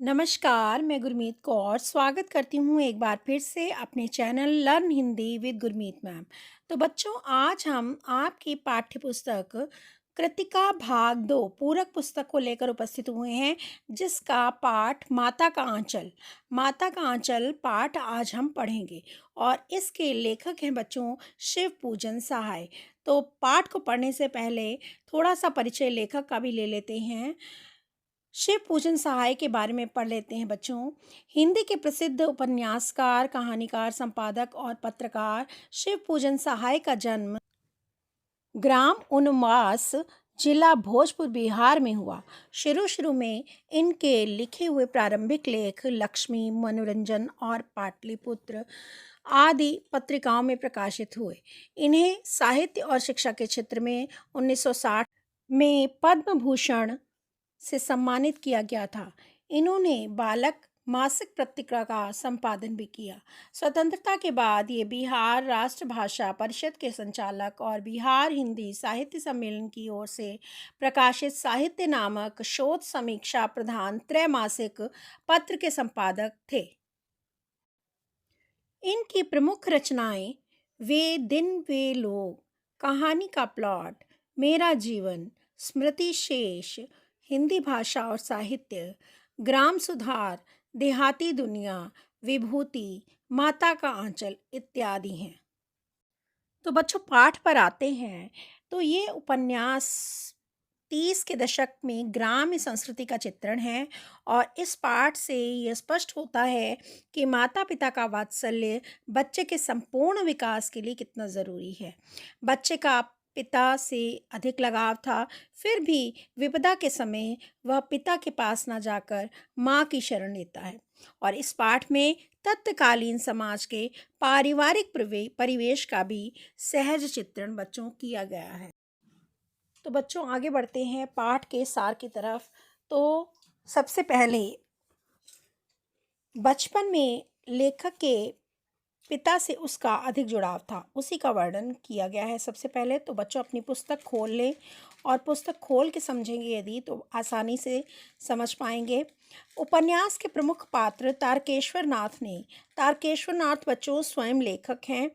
नमस्कार, मैं गुरमीत कौर स्वागत करती हूँ एक बार फिर से अपने channel learn Hindi with Gurmeet ma'am. तो बच्चों, आज हम आपकी पाठ्य पुस्तक कृतिका भाग 2 पूरक पुस्तक को लेकर उपस्थित हुए हैं, जिसका पाठ माता का आंचल। माता का आंचल पाठ आज हम पढ़ेंगे और इसके लेखक हैं बच्चों शिव पूजन सहाय। तो पाठ को पढ़ने से पहले थोड़ा सा परिचय लेखक का भी ले लेते हैं। शिव पूजन सहाय के बारे में पढ़ लेते हैं बच्चों। हिंदी के प्रसिद्ध उपन्यासकार, कहानीकार, संपादक और पत्रकार शिव पूजन सहाय का जन्म ग्राम उनवास, जिला भोजपुर, बिहार में हुआ। शुरू में इनके लिखे हुए प्रारंभिक लेख लक्ष्मी, मनोरंजन और पाटलिपुत्र आदि पत्रिकाओं में प्रकाशित हुए। इन्हें साहित्य और शिक्षा के क्षेत्र में 1960 में पद्म भूषण से सम्मानित किया गया था। इन्होंने बालक मासिक पत्रिका का संपादन भी किया। स्वतंत्रता के बाद ये बिहार राष्ट्रभाषा परिषद के संचालक और बिहार हिंदी साहित्य सम्मेलन की ओर से प्रकाशित साहित्य नामक शोध समीक्षा प्रधान त्रैमासिक पत्र के संपादक थे। इनकी प्रमुख रचनाएं वे दिन वे लोग, कहानी का प्लॉट, मेरा जीवन, स्मृति शेष, हिंदी भाषा और साहित्य, ग्राम सुधार, देहाती दुनिया, विभूति, माता का आंचल इत्यादि हैं। तो बच्चों, पाठ पर आते हैं। तो ये उपन्यास 30 के दशक में ग्राम्य संस्कृति का चित्रण है और इस पाठ से यह स्पष्ट होता है कि माता पिता का वात्सल्य बच्चे के संपूर्ण विकास के लिए कितना ज़रूरी है। बच्चे का पिता से अधिक लगाव था, फिर भी विपदा के समय वह पिता के पास ना जाकर माँ की शरण लेता है। और इस पाठ में तत्कालीन समाज के पारिवारिक परिवेश का भी सहज चित्रण बच्चों किया गया है। तो बच्चों, आगे बढ़ते हैं पाठ के सार की तरफ। तो सबसे पहले बचपन में लेखक के पिता से उसका अधिक जुड़ाव था, उसी का वर्णन किया गया है। सबसे पहले तो बच्चों अपनी पुस्तक खोल लें और पुस्तक खोल के समझेंगे यदि तो आसानी से समझ पाएंगे। उपन्यास के प्रमुख पात्र तारकेश्वर नाथ ने, तारकेश्वर नाथ बच्चों स्वयं लेखक हैं,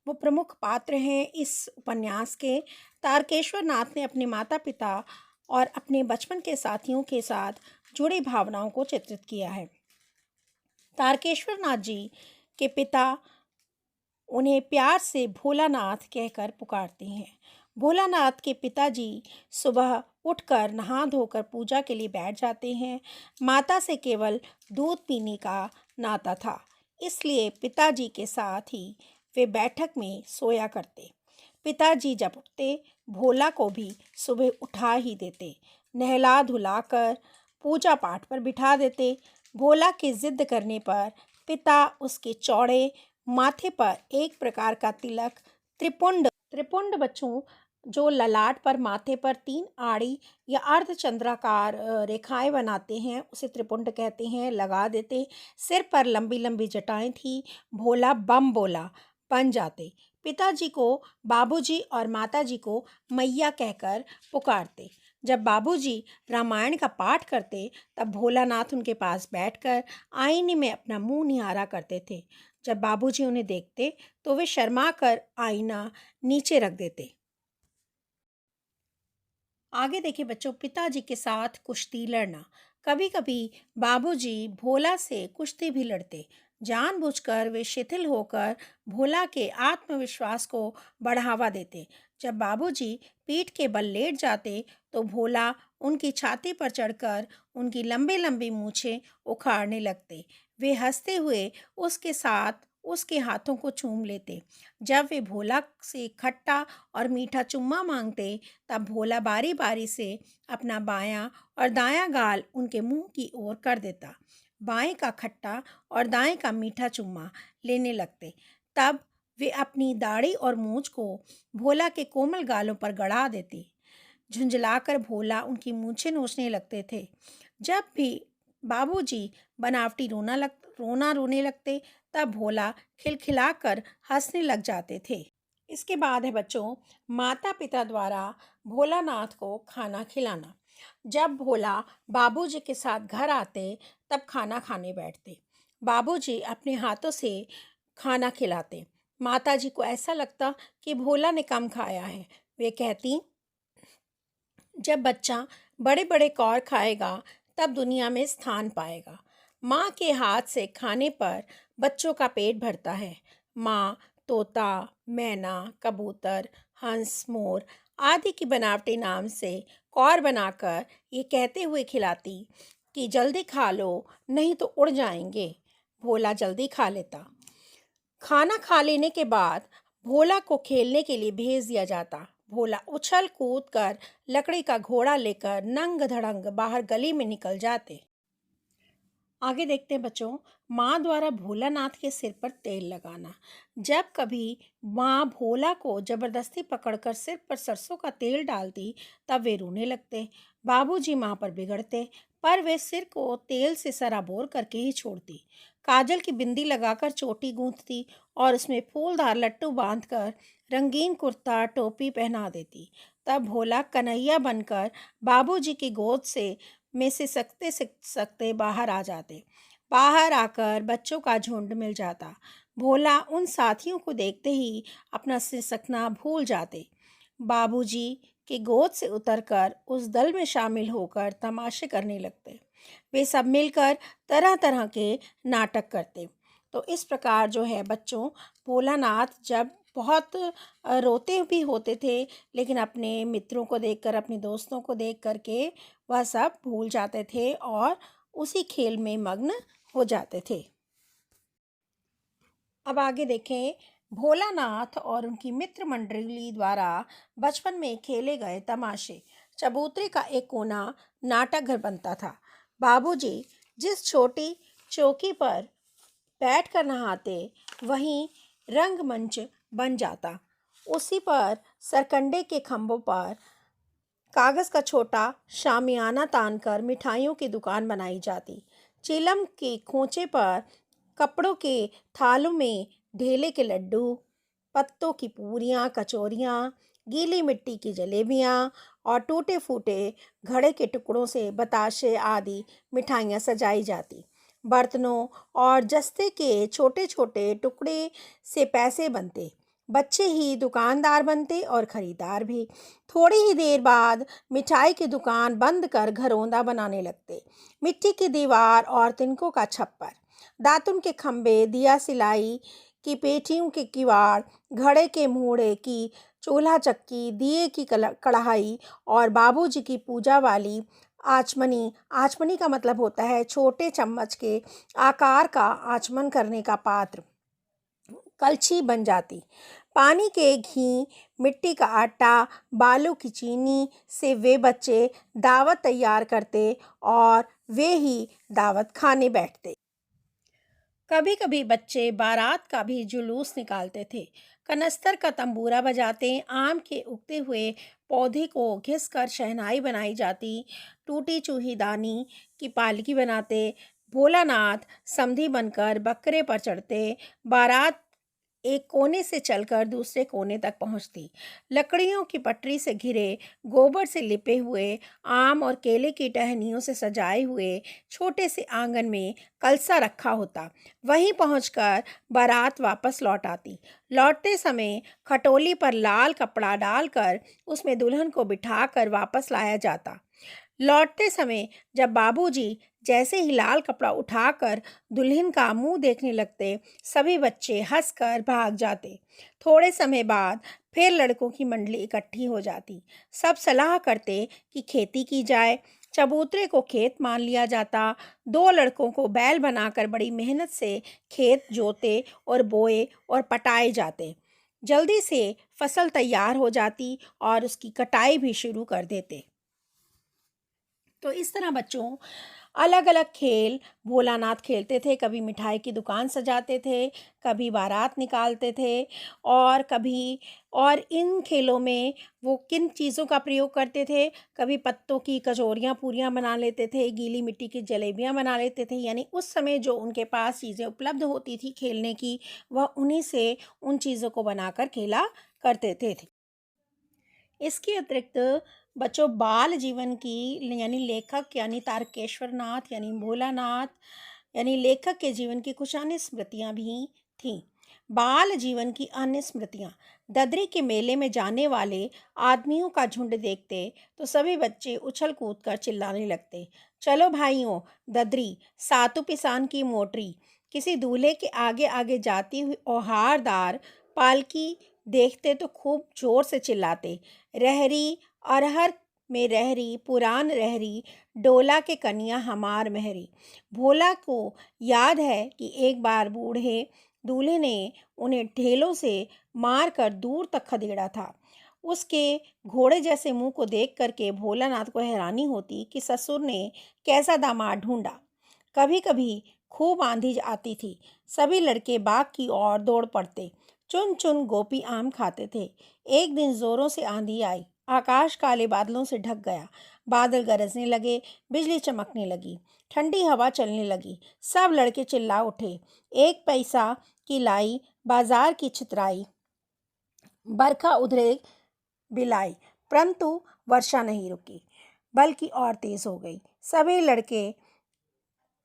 वो प्रमुख पात्र हैं इस उपन्यास के। तारकेश्वर नाथ ने अपने माता पिता और अपने बचपन के साथियों के साथ जुड़ी भावनाओं को चित्रित किया है। तारकेश्वर नाथ जी के पिता उन्हें प्यार से भोलानाथ कहकर पुकारते हैं। भोलानाथ के पिताजी सुबह उठकर नहा धोकर पूजा के लिए बैठ जाते हैं। माता से केवल दूध पीने का नाता था, इसलिए पिताजी के साथ ही वे बैठक में सोया करते। पिताजी जब उठते, भोला को भी सुबह उठा ही देते, नहला धुलाकर पूजा पाठ पर बिठा देते। भोला के जिद करने पर पिता उसके चौड़े माथे पर एक प्रकार का तिलक, त्रिपुंड त्रिपुंड बच्चों जो ललाट पर माथे पर 3 आड़ी या अर्धचंद्राकार रेखाएं बनाते हैं, उसे त्रिपुंड कहते हैं, लगा देते। सिर पर लंबी लंबी जटाएं थी। भोला बम बोला बन जाते। पिताजी को बाबूजी और माताजी को मैया कहकर पुकारते। जब बाबूजी रामायण का पाठ करते, तब भोलानाथ उनके पास बैठकर आईने में अपना मुंह निहारा करते थे। जब बाबूजी उन्हें देखते तो वे शर्मा कर आईना नीचे रख देते। आगे देखिए बच्चों, पिताजी के साथ कुश्ती लड़ना। कभी कभी बाबूजी भोला से कुश्ती भी लड़ते। जानबूझकर वे शिथिल होकर भोला के आत्मविश्वास को बढ़ावा देते। जब बाबूजी पीठ के बल लेट जाते तो भोला उनकी छाती पर चढ़कर उनकी लंबी लंबी मूछें उखाड़ने लगते। वे हंसते हुए उसके साथ उसके हाथों को चूम लेते। जब वे भोला से खट्टा और मीठा चुम्मा मांगते, तब भोला बारी बारी से अपना बायां और दायां गाल उनके मुंह की ओर कर देता। बाएं का खट्टा और दाएं का मीठा चुम्मा लेने लगते। तब वे अपनी दाढ़ी और मूंछ को भोला के कोमल गालों पर गड़ा देते। झुंझलाकर भोला उनकी मूछें नोचने लगते थे। जब भी बाबूजी बनावटी रोना रोने लगते, तब भोला खिलखिलाकर हंसने लग जाते थे। इसके बाद है बच्चों माता पिता द्वारा भोलानाथ को खाना खिलाना। जब भोला बाबूजी के साथ घर आते तब खाना खाने बैठते। बाबूजी अपने हाथों से खाना खिलाते। माताजी को ऐसा लगता कि भोला ने कम खाया है। वे कहती, जब बच्चा बड़े बड़े कौर खाएगा तब दुनिया में स्थान पाएगा। माँ के हाथ से खाने पर बच्चों का पेट भरता है। माँ तोता, मैना, कबूतर, हंस, मोर आदि की बनावटी नाम से कौर बनाकर ये कहते हुए खिलाती कि जल्दी खा लो, नहीं तो उड़ जाएंगे। भोला जल्दी खा लेता। खाना खा लेने के बाद भोला को खेलने के लिए भेज दिया जाता। भोला उछल कूद कर लकड़ी का घोड़ा लेकर नंग धड़ंग बाहर गली में निकल जाते। आगे देखते हैं बच्चों, माँ द्वारा भोलानाथ के सिर पर तेल लगाना। जब कभी माँ भोला को जबरदस्ती पकड़कर सिर पर सरसों का तेल डालती तब वे रोने लगते। बाबूजी माँ पर बिगड़ते, पर वे सिर को तेल से सराबोर करके ही छोड़ती। काजल की बिंदी लगाकर चोटी गूंथती और उसमें फूलदार लट्टू बांधकर रंगीन कुर्ता टोपी पहना देती। तब भोला कन्हैया बनकर बाबूजी की गोद से में से सकते सकते बाहर आ जाते। बाहर आकर बच्चों का झुंड मिल जाता। भोला उन साथियों को देखते ही अपना सिसकना भूल जाते। बाबूजी की गोद से उतरकर उस दल में शामिल होकर तमाशे करने लगते। वे सब मिलकर तरह तरह के नाटक करते। तो इस प्रकार जो है बच्चों, भोलानाथ जब बहुत रोते भी होते थे, लेकिन अपने मित्रों को देखकर, अपने दोस्तों को देख कर के वह सब भूल जाते थे और उसी खेल में मग्न हो जाते थे। अब आगे देखें, भोलानाथ और उनकी मित्र मंडली द्वारा बचपन में खेले गए तमाशे। चबूतरे का एक कोना नाटक घर बनता था। बाबूजी जिस छोटी चौकी पर बैठकर नहाते, वहीं रंगमंच बन जाता। उसी पर सरकंडे के खंभों पर कागज़ का छोटा शामियाना तानकर मिठाइयों की दुकान बनाई जाती। चीलम के खोचे पर कपड़ों के थालों में ढेले के लड्डू, पत्तों की पूरियाँ, कचौरियाँ, गीली मिट्टी की जलेबियाँ और टूटे फूटे घड़े के टुकड़ों से बताशे आदि मिठाइयाँ सजाई जाती। बर्तनों और जस्ते के छोटे छोटे टुकड़े से पैसे बनते। बच्चे ही दुकानदार बनते और खरीदार भी। थोड़ी ही देर बाद मिठाई की दुकान बंद कर घरौंदा बनाने लगते। मिट्टी की दीवार और तिनकों का छप्पर, दातुन के खंभे, दिया सिलाई की पेटियों के किवाड़, घड़े के मूढ़े की चूल्हा चक्की, दिए की कढ़ाई और बाबूजी की पूजा वाली आचमनी। आचमनी का मतलब होता है छोटे चम्मच के आकार का आचमन करने का पात्र, कलछी बन जाती। पानी के घी, मिट्टी का आटा, बालू की चीनी से वे बच्चे दावत तैयार करते और वे ही दावत खाने बैठते। कभी कभी बच्चे बारात का भी जुलूस निकालते थे। कनस्तर का तंबूरा बजाते, आम के उगते हुए पौधे को घिस कर शहनाई बनाई जाती, टूटी चूही दानी की पालकी बनाते। भोलानाथ समधी बनकर बकरे पर चढ़ते। बारात एक कोने से चलकर दूसरे कोने तक पहुंचती। लकड़ियों की पटरी से घिरे, गोबर से लिपे हुए, आम और केले की टहनियों से सजाए हुए छोटे से आंगन में कलसा रखा होता। वहीं पहुंचकर बारात वापस लौट आती। लौटते समय खटोली पर लाल कपड़ा डालकर उसमें दुल्हन को बिठाकर वापस लाया जाता। लौटते समय जब बाबूजी जैसे ही लाल कपड़ा उठाकर दुल्हन का मुंह देखने लगते, सभी बच्चे हंसकर भाग जाते। थोड़े समय बाद फिर लड़कों की मंडली इकट्ठी हो जाती। सब सलाह करते कि खेती की जाए। चबूतरे को खेत मान लिया जाता। दो लड़कों को बैल बनाकर बड़ी मेहनत से खेत जोते और बोए और पटाए जाते। जल्दी से फसल तैयार हो जाती और उसकी कटाई भी शुरू कर देते। तो इस तरह बच्चों अलग अलग खेल भोलानाथ खेलते थे। कभी मिठाई की दुकान सजाते थे, कभी बारात निकालते थे, और कभी और इन खेलों में वो किन चीज़ों का प्रयोग करते थे, कभी पत्तों की कचौरियाँ पूरियाँ बना लेते थे, गीली मिट्टी की जलेबियाँ बना लेते थे। यानी उस समय जो उनके पास चीज़ें उपलब्ध होती थी खेलने की, वह उन्हीं से उन चीज़ों को बनाकर खेला करते थे। इसके अतिरिक्त बच्चों, बाल जीवन की यानी लेखक यानी तारकेश्वर नाथ यानी भोलानाथ यानी लेखक के जीवन की कुछ अन्य स्मृतियां भी थीं। बाल जीवन की अन्य स्मृतियां। ददरी के मेले में जाने वाले आदमियों का झुंड देखते तो सभी बच्चे उछल कूद कर चिल्लाने लगते, चलो भाइयों, ददरी, सातु पिसान की मोटरी। किसी दूल्हे के आगे आगे जाती हुई औहारदार पालकी देखते तो खूब जोर से चिल्लाते, रहरी अरहर में रहरी, पुरान रहरी, डोला के कन्या हमार महरी। भोला को याद है कि एक बार बूढ़े दूल्हे ने उन्हें ढेलों से मार कर दूर तक खदेड़ा था। उसके घोड़े जैसे मुंह को देख करके भोलानाथ को हैरानी होती कि ससुर ने कैसा दामाद ढूंढा। कभी कभी खूब आंधी आती थी, सभी लड़के बाग की ओर दौड़ पड़ते, चुन चुन गोपी आम खाते थे। एक दिन जोरों से आंधी आई, आकाश काले बादलों से ढक गया, बादल गरजने लगे, बिजली चमकने लगी, ठंडी हवा चलने लगी। सब लड़के चिल्ला उठे, एक पैसा की लाई, बाजार की छितराई, बरखा उधरे बिलाई। परंतु वर्षा नहीं रुकी, बल्कि और तेज हो गई। सभी लड़के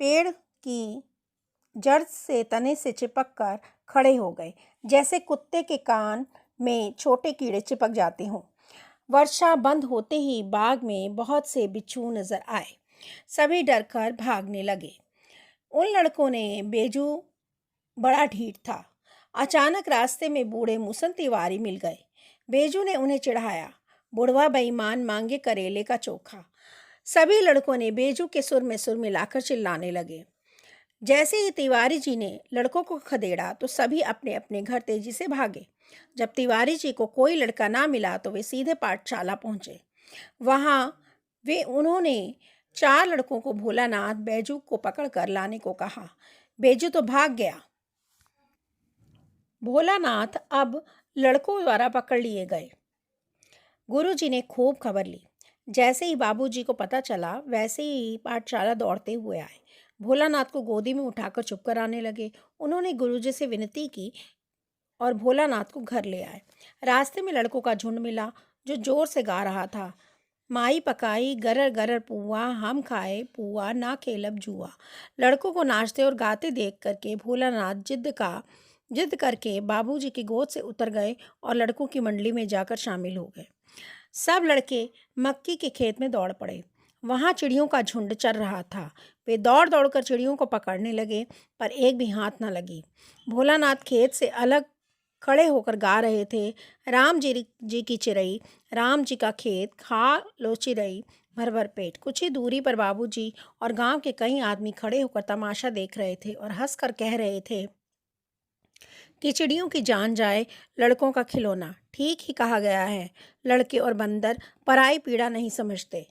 पेड़ की जड़ से तने से चिपक कर खड़े हो गए, जैसे कुत्ते के कान में छोटे कीड़े चिपक जाते हों। वर्षा बंद होते ही बाग में बहुत से बिच्छू नजर आए। सभी डरकर भागने लगे। उन लड़कों ने बेजू बड़ा ढीठ था। अचानक रास्ते में बूढ़े मुसन तिवारी मिल गए। बेजू ने उन्हें चिढ़ाया, बुढ़वा बेईमान, मांगे करेले का चोखा। सभी लड़कों ने बेजू के सुर में सुर मिलाकर चिल्लाने लगे। जैसे ही तिवारी जी ने लड़कों को खदेड़ा तो सभी अपने अपने घर तेजी से भागे। जब तिवारी जी को कोई लड़का ना मिला तो वे सीधे पाठशाला पहुंचे। वहां उन्होंने 4 लड़कों को भोलानाथ बैजू को पकड़ कर लाने को कहा। बैजू तो भाग गया। भोलानाथ अब लड़कों द्वारा पकड़ लिए गए। गुरुजी ने खूब खबर ली। जैसे ही बाबूजी को पता चला, वैसे ही पाठशाला दौड़ते हुए आए। भोलानाथ को गोदी में उठाकर चुप कराने लगे। उन्होंने गुरुजी से विनती की और भोलानाथ को घर ले आए। रास्ते में लड़कों का झुंड मिला जो जोर से गा रहा था, माई पकाई गरर गरर पुआ, हम खाए पुआ, ना खेलब जुआ। लड़कों को नाचते और गाते देख करके भोलानाथ जिद करके बाबूजी की गोद से उतर गए और लड़कों की मंडली में जाकर शामिल हो गए। सब लड़के मक्की के खेत में दौड़ पड़े। वहां चिड़ियों का झुंड चर रहा था। वे दौड़ दौड़ कर चिड़ियों को पकड़ने लगे, पर एक भी हाथ न लगी। भोलानाथ खेत से अलग खड़े होकर गा रहे थे, राम जी की चिरई, राम जी का खेत, खा लो चिरई भर भर पेट। कुछ ही दूरी पर बाबूजी और गांव के कई आदमी खड़े होकर तमाशा देख रहे थे और हंसकर कह रहे थे कि चिड़ियों की जान जाए, लड़कों का खिलौना। ठीक ही कहा गया है, लड़के और बंदर पराई पीड़ा नहीं समझते।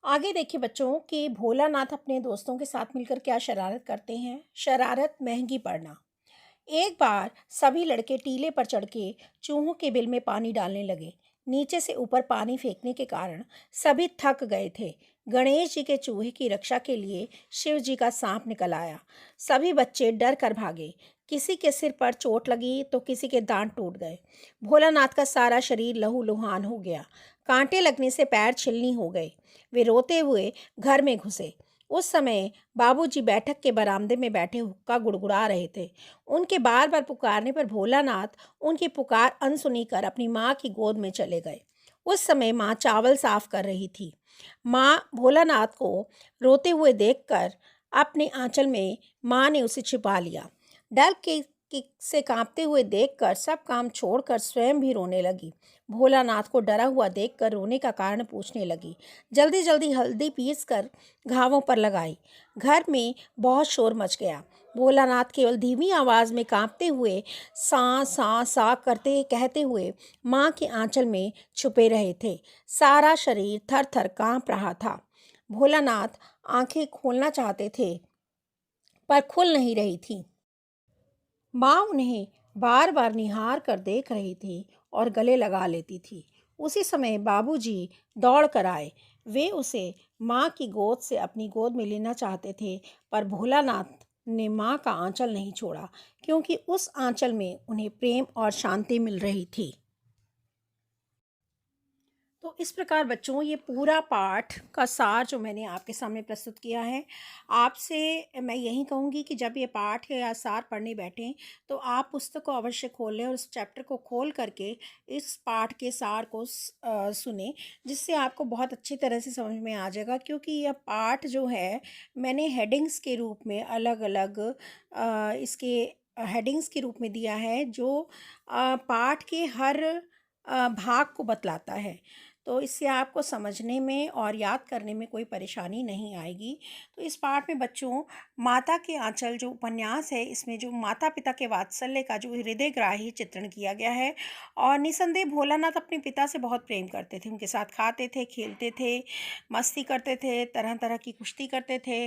आगे देखिए बच्चों कि भोलानाथ अपने दोस्तों के साथ मिलकर क्या शरारत करते हैं। शरारत महंगी पड़ना। एक बार सभी लड़के टीले पर चढ़ के चूहों के बिल में पानी डालने लगे। नीचे से ऊपर पानी फेंकने के कारण सभी थक गए थे। गणेश जी के चूहे की रक्षा के लिए शिव जी का सांप निकल आया। सभी बच्चे डर कर भागे। किसी के सिर पर चोट लगी तो किसी के दांत टूट गए। भोलानाथ का सारा शरीर लहूलुहान हो गया। कांटे लगने से पैर छिलनी हो गए। वे रोते हुए घर में घुसे। उस समय बाबूजी बैठक के बरामदे में बैठे हुक्का गुड़गुड़ा रहे थे। उनके बार बार पुकारने पर भोलानाथ उनकी पुकार अनसुनी कर अपनी माँ की गोद में चले गए। उस समय माँ चावल साफ कर रही थी। माँ भोलानाथ को रोते हुए देखकर अपने आंचल में माँ ने उसे छिपा लिया। डर से कांपते हुए देखकर सब काम छोड़कर स्वयं भी रोने लगी। भोलानाथ को डरा हुआ देखकर रोने का कारण पूछने लगी। जल्दी जल्दी हल्दी पीस कर घावों पर लगाई। घर में बहुत शोर मच गया। भोलानाथ केवल धीमी आवाज में कांपते हुए सा सा सा करते कहते हुए माँ के आंचल में छुपे रहे थे। सारा शरीर थर थर कांप रहा था। भोलानाथ आंखें खोलना चाहते थे पर खुल नहीं रही थी। माँ उन्हें बार बार निहार कर देख रही थी और गले लगा लेती थी। उसी समय बाबूजी दौड़ कर आए। वे उसे माँ की गोद से अपनी गोद में लेना चाहते थे, पर भोलानाथ ने माँ का आंचल नहीं छोड़ा, क्योंकि उस आंचल में उन्हें प्रेम और शांति मिल रही थी। तो इस प्रकार बच्चों ये पूरा पाठ का सार जो मैंने आपके सामने प्रस्तुत किया है, आपसे मैं यही कहूँगी कि जब ये पाठ या सार पढ़ने बैठें तो आप पुस्तक को अवश्य खोल लें और उस चैप्टर को खोल करके इस पाठ के सार को सुनें, जिससे आपको बहुत अच्छी तरह से समझ में आ जाएगा। क्योंकि यह पाठ जो है मैंने हेडिंग्स के रूप में अलग-अलग इसके हेडिंग्स के रूप में दिया है, जो पाठ के हर भाग को बतलाता है। तो इससे आपको समझने में और याद करने में कोई परेशानी नहीं आएगी। तो इस पाठ में बच्चों माता के आँचल जो उपन्यास है, इसमें जो माता-पिता के वात्सल्य का जो हृदयग्राही चित्रण किया गया है, और निसंदेह भोलानाथ अपने पिता से बहुत प्रेम करते थे। उनके साथ खाते थे, खेलते थे, मस्ती करते थे, तरह-तरह की कुश्ती करते थे।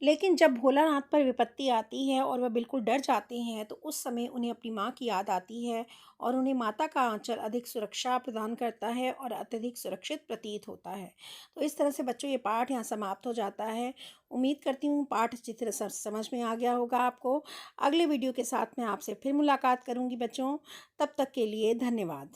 लेकिन जब भोलानाथ पर विपत्ति आती है और वह बिल्कुल डर जाते हैं, तो उस समय उन्हें अपनी माँ की याद आती है और उन्हें माता का आँचल अधिक सुरक्षा प्रदान करता है और अत्यधिक सुरक्षित प्रतीत होता है। तो इस तरह से बच्चों ये पाठ यहाँ समाप्त हो जाता है। उम्मीद करती हूँ पाठ अच्छी तरह से समझ में आ गया होगा आपको। अगले वीडियो के साथ मैं आपसे फिर मुलाकात करूँगी बच्चों। तब तक के लिए धन्यवाद।